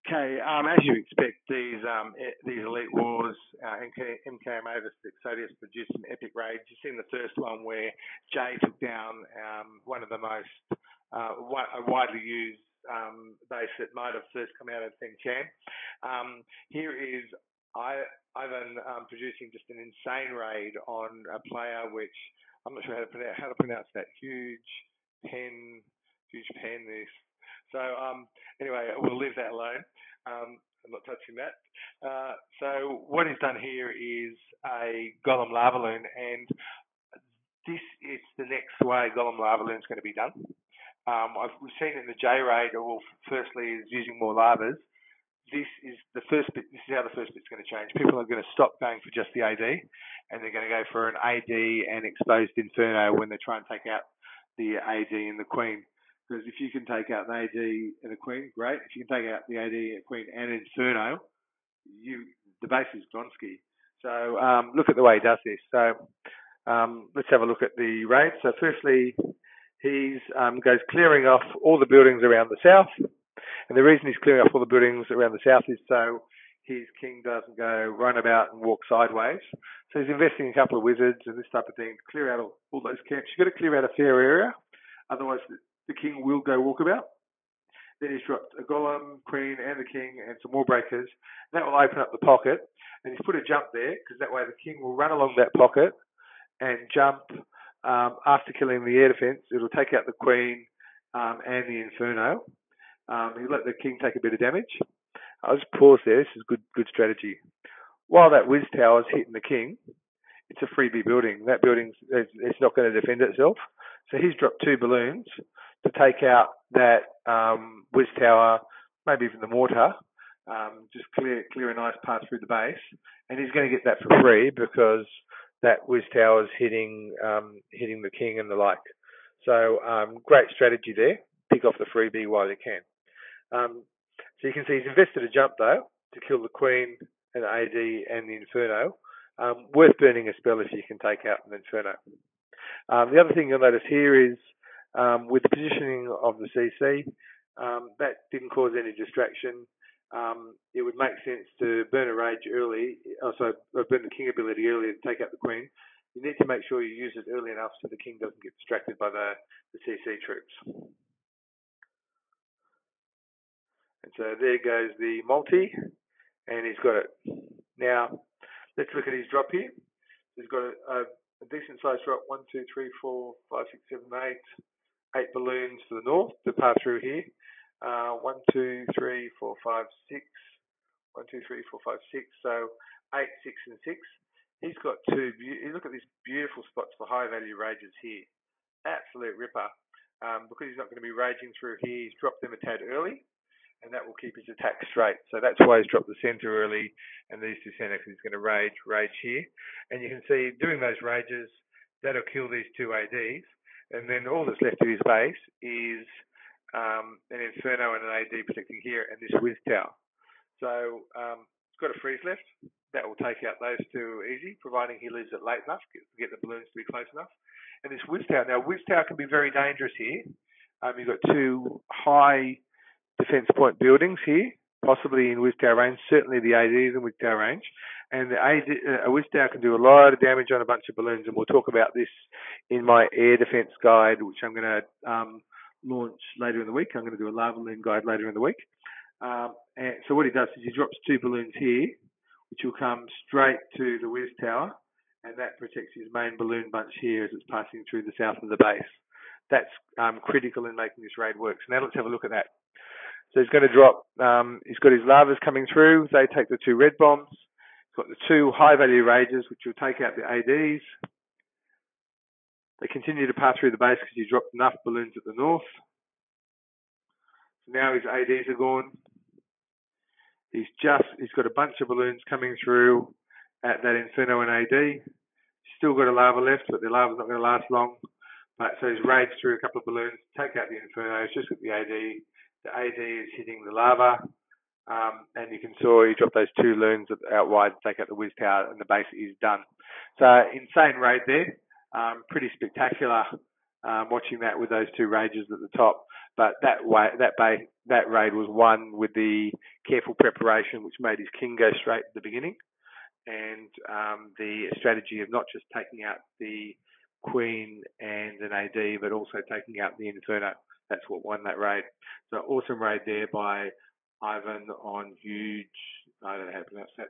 Okay, as you expect, these Elite Wars, MKMA versus Exodias produced some epic raids. You've seen the first one where Jay took down one of the most widely used base that might have first come out of 10chan. Here is Ivan producing just an insane raid on a player which I'm not sure how to pronounce that. Huge pen this. So anyway, we'll leave that alone. I'm not touching that. So what he's done here is a GolemLavaLoon, and this is the next way GolemLavaLoon is going to be done. We've seen it in the J raid. Well, firstly, is using more lavas. This is the first bit. This is how the first bit's going to change. People are going to stop going for just the AD, and they're going to go for an AD and exposed Inferno when they try and take out the AD and the Queen. Because if you can take out the AD and the Queen, great. If you can take out the AD and Queen and Inferno, the base is Gonski. So look at the way he does this. So let's have a look at the raid. So firstly, he goes clearing off all the buildings around the south. And the reason he's clearing off all the buildings around the south is so his king doesn't go run about and walk sideways. So he's investing in a couple of wizards and this type of thing to clear out all those camps. You've got to clear out a fair area. Otherwise, the king will go walkabout. Then he's dropped a golem, queen, and the king, and some more breakers. That will open up the pocket, and he's put a jump there because that way the king will run along that pocket and jump after killing the air defense. It'll take out the queen and the inferno. He'll let the king take a bit of damage. I'll just pause there. This is good strategy. While that whiz tower is hitting the king, it's a freebie building. That building it's not going to defend itself. So he's dropped 2 balloons to take out that whiz tower, maybe even the mortar, just clear a nice path through the base, and he's going to get that for free because that whiz tower is hitting the king and the like. So great strategy there. Pick off the freebie while you can. So you can see he's invested a jump though to kill the queen and the AD and the inferno. Worth burning a spell if you can take out an inferno. The other thing you'll notice here is with the positioning of the CC, that didn't cause any distraction. It would make sense to burn a rage early, also burn the king ability early to take out the queen. You need to make sure you use it early enough so the king doesn't get distracted by the CC troops. And so there goes the multi, and he's got it. Now, let's look at his drop here. He's got a decent sized drop, 1, 2, 3, 4, 5, 6, 7, 8 balloons to the north to pass through here. 1, 2, 3, 4, 5, 6. 1, 2, 3, 4, 5, 6. So 8, 6, and 6. He's got 2. Look at these beautiful spots for high value rages here. Absolute ripper. Because he's not going to be raging through here, he's dropped them a tad early, and that will keep his attack straight. So that's why he's dropped the centre early and these 2 centre, because he's going to rage here. And you can see doing those rages, that'll kill these 2 ADs. And then all that's left of his base is an Inferno and an AD protecting here and this whiz tower. So it's got a freeze left. That will take out those 2 easy, providing he leaves it late enough to get the balloons to be close enough. And this whiz tower. Now, whiz tower can be very dangerous here. You've got 2 high defense point buildings here, possibly in whiz tower range, certainly the ADs in whiz tower range. And a whiz tower can do a lot of damage on a bunch of balloons, and we'll talk about this in my air defense guide, which I'm going to launch later in the week. I'm going to do a LavaLoon guide later in the week. And so what he does is he drops 2 balloons here, which will come straight to the whiz tower, and that protects his main balloon bunch here as it's passing through the south of the base. That's critical in making this raid work. So now let's have a look at that. So he's going to drop, he's got his lavas coming through. They take the 2 red bombs. He's got the 2 high value rages, which will take out the ADs. They continue to pass through the base because he's dropped enough balloons at the north. So now his ADs are gone. He's got a bunch of balloons coming through at that Inferno and AD. Still got a lava left, but the lava's not going to last long. But so he's raged through a couple of balloons, take out the Inferno. He's just got the AD. The AD is hitting the lava, and you can see he dropped those 2 loons out wide to take out the whiz tower, and the base is done. So insane raid there, pretty spectacular. Watching that with those 2 rages at the top. but that raid was won with the careful preparation, which made his king go straight at the beginning, and the strategy of not just taking out the queen and an AD, but also taking out the Inferno. That's what won that raid. So awesome raid there by Ivan on huge, I don't know how to pronounce that,